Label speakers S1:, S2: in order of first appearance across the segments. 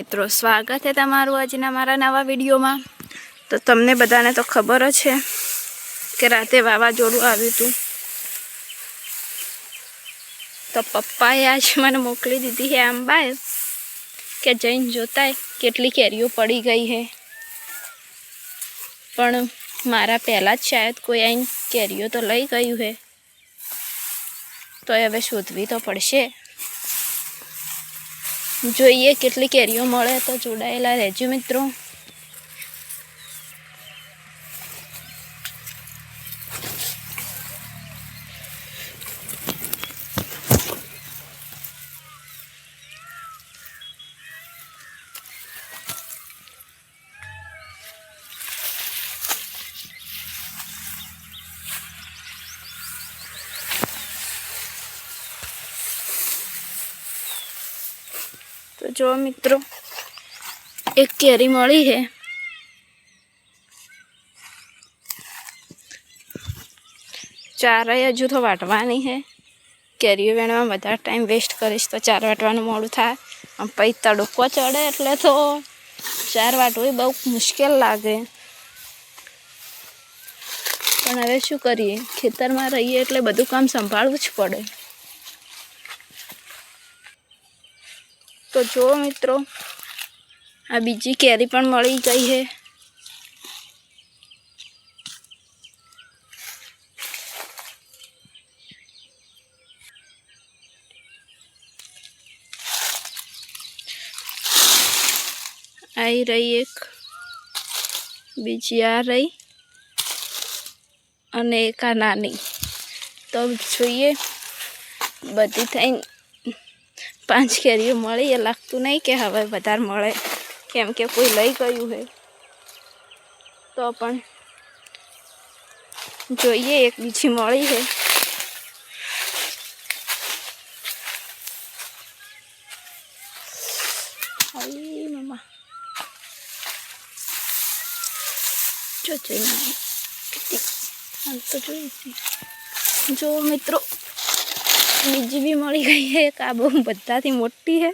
S1: મિત્રો સ્વાગત છે તમારું આજના મારા નવા વિડીયોમાં। તો તમને બધાને તો ખબર જ છે કે રાતે વાવાઝોડું આવ્યું હતું, તો પપ્પાએ આજ મને મોકલી દીધી છે આંબાએ કે જઈને જોતાય કેટલી કેરીઓ પડી ગઈ છે। પણ મારા પહેલાં જ શાયદ કોઈ આઈને કેરીઓ તો લઈ ગયું છે, તો હવે શોધવી તો પડશે। જોઈએ કેટલી કેરીઓ મળે તો જોડાયેલા રહેજો મિત્રો। तो जो मित्रों एक केरी मળી है, चार हजू तो वाटवानी है। केरीओ वेणवा बधा टाइम वेस्ट करीश तो चार वाटवानुं मोडुं थाय, पई तड़को चढ़े एटले तो चार वाटવું बहु मुश्किल लागे। पण हवे शुं करीए, खेतरमां रहीए एटले बधुं काम संभाळवुं ज पड़े। तो जो मित्रों आ बीजी केरी पण मળી गई है। आई रही एक, बीजी आ रही अने एक आ नानी। तो जोईए बधी थईने 5 केरीओ मળી। ए लागतुं नहीं कि हवे वधार मळे, केम के कोई लई गयुं है। तो पण जोईए एक बीजी मળી है। आई मम्मा जो तो जो मित्रों बीजी भी मળી गई है। एक आ बहु बधाथी मोटी है।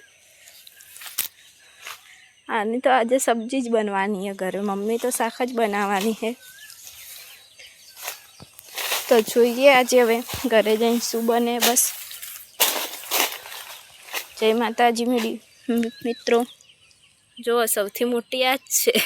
S1: आनी तो आज सब्जी ज बनवानी है घरे, मम्मी तो शाक ज बनावानी है। तो जोईए आज हवे घरे जईने शुं बने। बस जय माताजी मित्रों। जो सौथी मोटी आज छे।